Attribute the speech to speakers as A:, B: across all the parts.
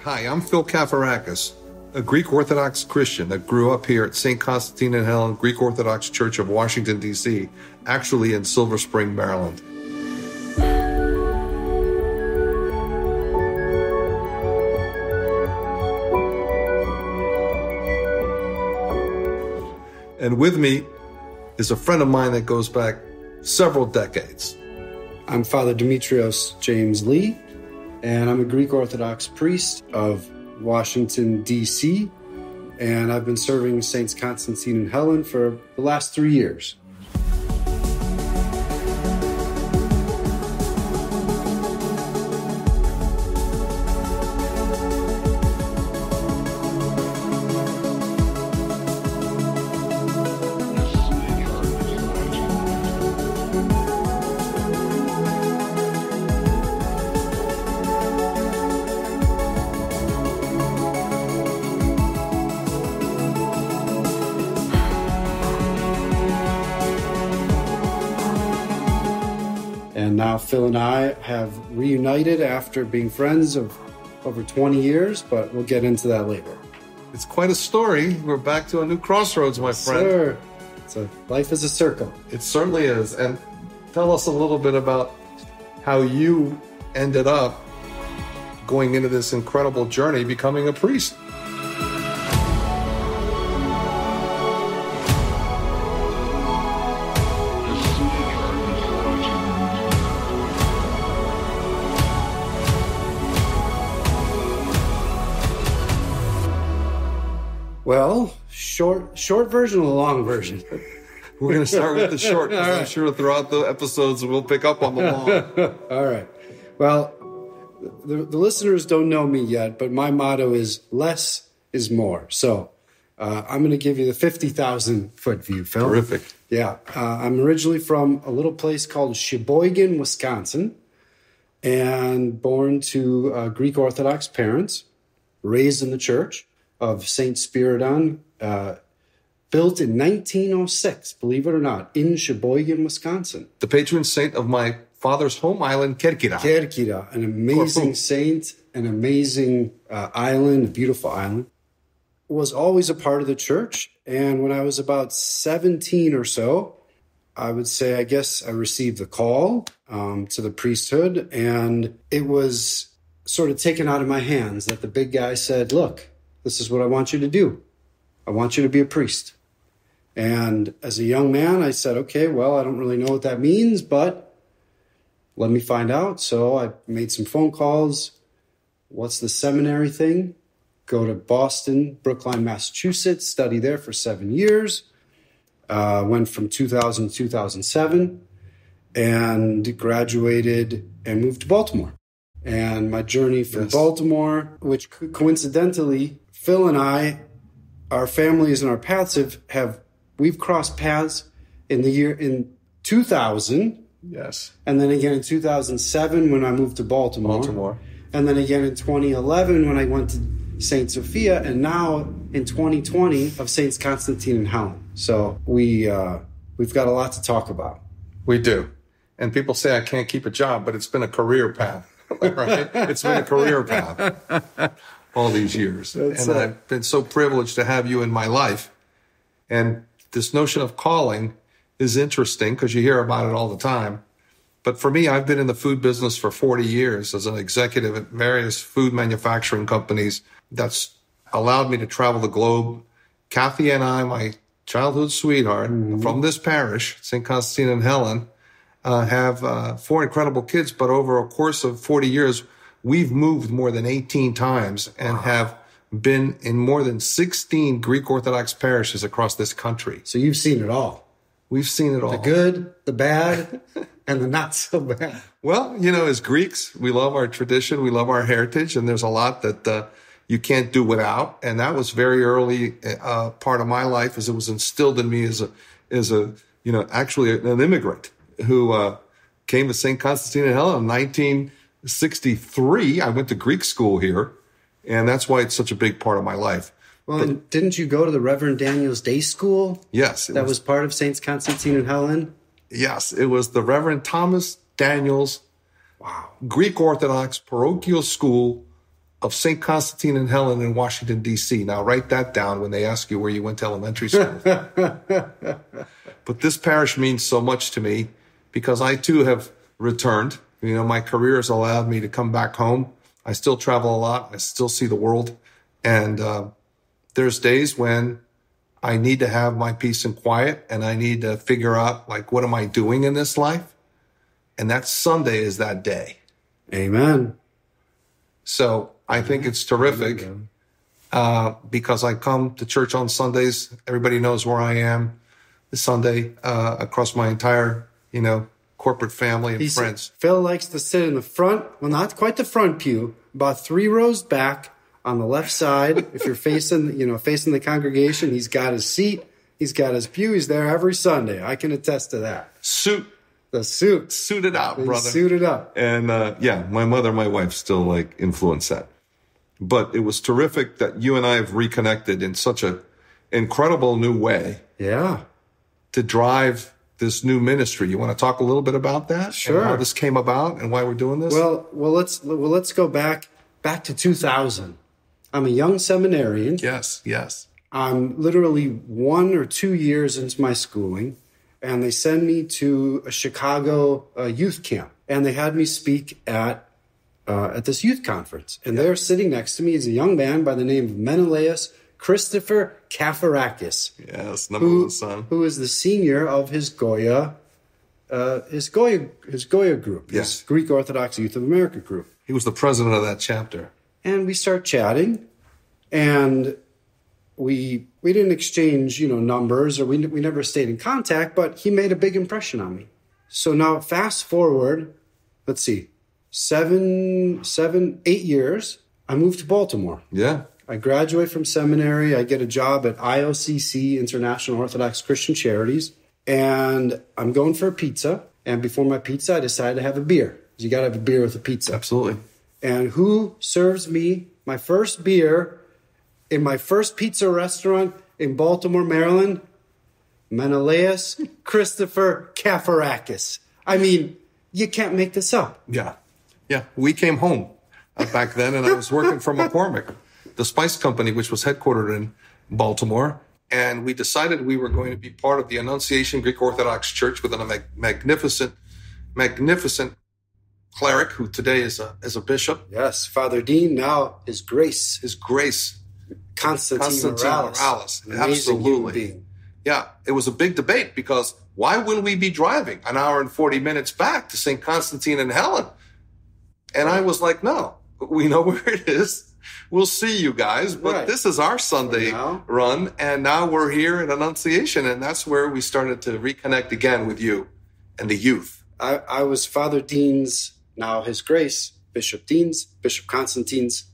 A: Hi, I'm Phil Kafarakis, a Greek Orthodox Christian that grew up here at St. Constantine and Helen Greek Orthodox Church of Washington, D.C., actually in Silver Spring, Maryland. And with me is a friend of mine that goes back several decades.
B: I'm Father Demetrios James Lee, and I'm a Greek Orthodox priest of Washington, D.C., and I've been serving Saints Constantine and Helen for the last 3 years. And now Phil and I have reunited after being friends of over 20 years, but we'll get into that later.
A: It's quite a story. We're back to a new crossroads, my friend.
B: Sir, life is a circle.
A: It certainly is. And tell us a little bit about how you ended up going into this incredible journey, becoming a priest.
B: Well, short version or long version?
A: We're going to start with the short, because I'm sure throughout the episodes we'll pick up on the long.
B: All right. Well, the listeners don't know me yet, but my motto is less is more. So I'm going to give you the 50,000-foot view, Phil.
A: Terrific.
B: Yeah. I'm originally from a little place called Sheboygan, Wisconsin, and born to Greek Orthodox parents, raised in the church of St. Spiridon, built in 1906, believe it or not, in Sheboygan, Wisconsin.
A: The patron saint of my father's home island, Kerkira.
B: Kerkira, an amazing saint, an amazing island, a beautiful island. Was always a part of the church. And when I was about 17 or so, I would say, I guess I received the call to the priesthood. And it was sort of taken out of my hands that the big guy said, look, this is what I want you to do. I want you to be a priest. And as a young man, I said, okay, well, I don't really know what that means, but let me find out. So I made some phone calls. What's the seminary thing? Go to Boston, Brookline, Massachusetts, study there for 7 years. Went from 2000 to 2007 and graduated and moved to Baltimore. And my journey from Baltimore, which coincidentally, Phil and I, our families and our paths we've crossed paths in 2000.
A: Yes.
B: And then again in 2007 when I moved to Baltimore. And then again in 2011 when I went to St. Sophia, and now in 2020 of Saints Constantine and Helen. So we've got a lot to talk about.
A: We do. And people say I can't keep a job, but it's been a career path. Right? It's been a career path all these years. I've been so privileged to have you in my life. And this notion of calling is interesting because you hear about it all the time. But for me, I've been in the food business for 40 years as an executive at various food manufacturing companies. That's allowed me to travel the globe. Kathy and I, my childhood sweetheart, from this parish, St. Constantine and Helen, have 4 incredible kids. But over a course of 40 years, we've moved more than 18 times and have been in more than 16 Greek Orthodox parishes across this country.
B: So you've seen it all.
A: We've seen it all.
B: The good, the bad, and the not so bad.
A: Well, as Greeks, we love our tradition, we love our heritage, and there's a lot that you can't do without. And that was very early part of my life, as it was instilled in me as actually an immigrant who came to St. Constantine and Helen in 1963. I went to Greek school here, and that's why it's such a big part of my life.
B: Well, and didn't you go to the Reverend Daniel's Day School?
A: Yes.
B: That was part of Saints Constantine and Helen?
A: Yes, it was the Reverend Thomas Daniel's Greek Orthodox parochial school of St. Constantine and Helen in Washington, D.C. Now, write that down when they ask you where you went to elementary school. But this parish means so much to me because I, too, have returned. You know, my career has allowed me to come back home. I still travel a lot. I still see the world. And there's days when I need to have my peace and quiet, and I need to figure out, like, what am I doing in this life? And that Sunday is that day.
B: Amen.
A: So I think it's terrific because I come to church on Sundays. Everybody knows where I am this Sunday across my entire, corporate family and friends.
B: Phil likes to sit in the front, well, not quite the front pew, about 3 rows back on the left side. If you're facing the congregation, he's got his seat, he's got his pew, he's there every Sunday. I can attest to that. The suit.
A: Suited out, brother.
B: Suited up.
A: And my mother, my wife still influenced that. But it was terrific that you and I have reconnected in such an incredible new way.
B: Yeah. To
A: drive this new ministry. You want to talk a little bit about that?
B: Sure.
A: And how this came about and why we're doing this?
B: Well, let's go back to 2000. I'm a young seminarian.
A: Yes.
B: I'm literally 1 or 2 years into my schooling, and they send me to a Chicago youth camp, and they had me speak at this youth conference. And there sitting next to me is a young man by the name of Menelaus Christopher Kafarakis.
A: Yes, number one son.
B: Who is the senior of his Goya group, his Greek Orthodox Youth of America group.
A: He was the president of that chapter.
B: And we start chatting, and we didn't exchange, numbers, or we never stayed in contact, but he made a big impression on me. So now fast forward, let's see, 8 years, I moved to Baltimore.
A: Yeah.
B: I graduate from seminary. I get a job at IOCC, International Orthodox Christian Charities, and I'm going for a pizza. And before my pizza, I decided to have a beer. You got to have a beer with a pizza.
A: Absolutely.
B: And who serves me my first beer in my first pizza restaurant in Baltimore, Maryland? Menelaus Christopher Kafarakis. I mean, you can't make this up.
A: Yeah. We came home back then, and I was working for McCormick, the spice company, which was headquartered in Baltimore. And we decided we were going to be part of the Annunciation Greek Orthodox Church with a magnificent cleric who today is a bishop.
B: Yes, Father Dean, now His Grace. Constantine Morales.
A: Absolutely. Yeah, it was a big debate because why wouldn't we be driving an hour and 40 minutes back to St. Constantine and Helen? And I was like, no, we know where it is. We'll see you guys, but This is our Sunday run, and now we're here in Annunciation, and that's where we started to reconnect again with you and the youth.
B: I was Father Dean's, now His Grace, Bishop Constantine's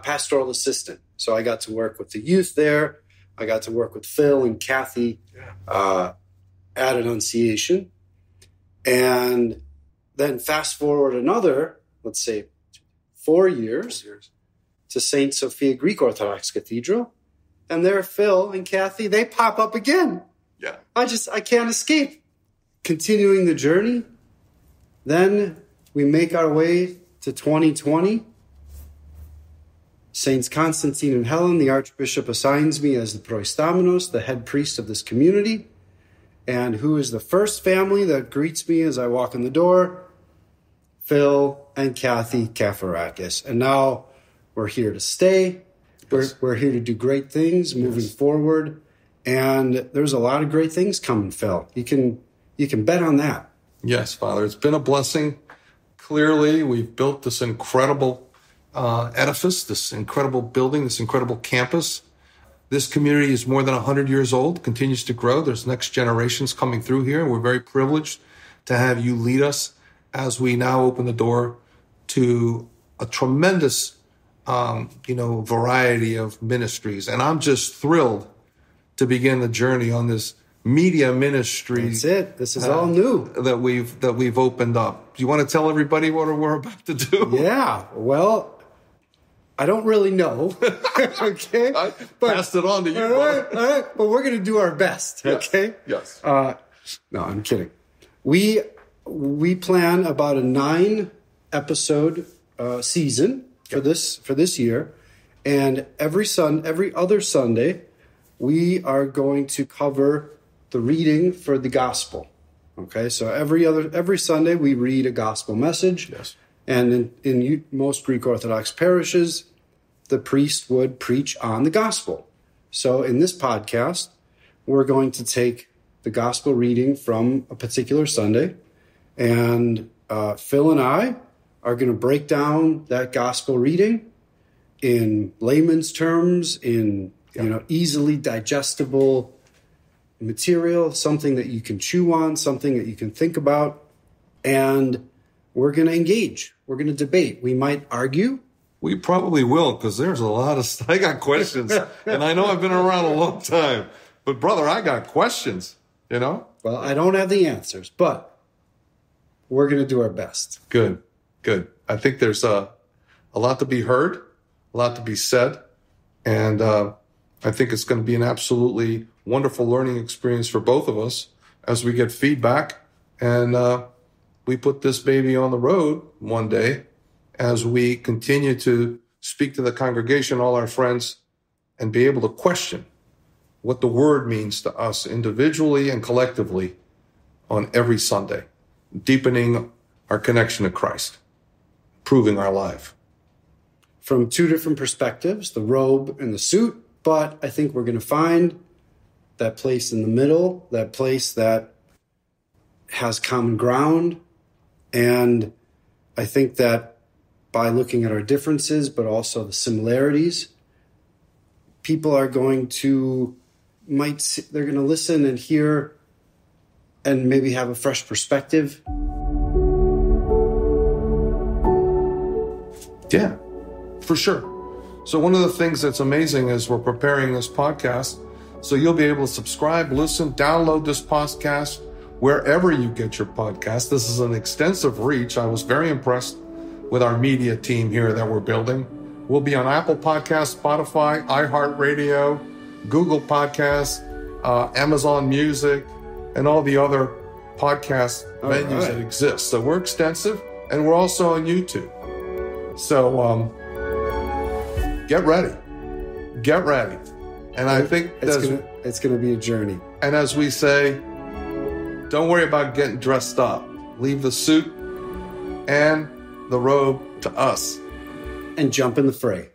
B: pastoral assistant. So I got to work with the youth there. I got to work with Phil and Kathy at Annunciation. And then fast forward another, let's say, 4 years to St. Sophia Greek Orthodox Cathedral. And there Phil and Kathy, they pop up again.
A: Yeah.
B: I can't escape. Continuing the journey. Then we make our way to 2020. Saints Constantine and Helen, the Archbishop assigns me as the proistamenos, the head priest of this community. And who is the first family that greets me as I walk in the door? Phil and Kathy Kafarakis. And now we're here to stay. We're here to do great things moving forward. And there's a lot of great things coming, Phil. You can bet on that.
A: Yes, Father. It's been a blessing. Clearly, we've built this incredible edifice, this incredible building, this incredible campus. This community is more than 100 years old, continues to grow. There's next generations coming through here. We're very privileged to have you lead us as we now open the door to a tremendous, variety of ministries. And I'm just thrilled to begin the journey on this media ministry.
B: That's it. This is all new
A: that we've opened up. Do you want to tell everybody what we're about to do?
B: Yeah. Well, I don't really know. Okay.
A: I passed it on to you.
B: All right. But we're going to do our best.
A: Yes.
B: Okay.
A: Yes.
B: No, I'm kidding. We plan about a 9-episode season. for this year. And every other Sunday, we are going to cover the reading for the gospel. Okay, so every Sunday we read a gospel message.
A: Yes.
B: And in most Greek Orthodox parishes, the priest would preach on the gospel. So in this podcast, we're going to take the gospel reading from a particular Sunday, and Phil and I are going to break down that gospel reading in layman's terms, in easily digestible material, something that you can chew on, something that you can think about, and we're going to engage. We're going to debate. We might argue.
A: We probably will, because there's a lot of stuff. I got questions, and I know I've been around a long time, but brother, I got questions, Well,
B: I don't have the answers, but we're going to do our best.
A: Good. I think there's a lot to be heard, a lot to be said, and I think it's going to be an absolutely wonderful learning experience for both of us as we get feedback, and we put this baby on the road one day as we continue to speak to the congregation, all our friends, and be able to question what the word means to us individually and collectively on every Sunday, deepening our connection to Christ, improving our life.
B: From two different perspectives, the robe and the suit, but I think we're going to find that place in the middle, that place that has common ground. And I think that by looking at our differences, but also the similarities, people are going to they're going to listen and hear and maybe have a fresh perspective.
A: Yeah, for sure. So one of the things that's amazing is we're preparing this podcast, so you'll be able to subscribe, listen, download this podcast wherever you get your podcast. This is an extensive reach. I was very impressed with our media team here that we're building. We'll be on Apple Podcasts, Spotify, iHeartRadio, Google Podcasts, Amazon Music, and all the other podcast venues that exist. So we're extensive, and we're also on YouTube. So get ready. And I think
B: it's going to be a journey.
A: And as we say, don't worry about getting dressed up. Leave the suit and the robe to us.
B: And jump in the fray.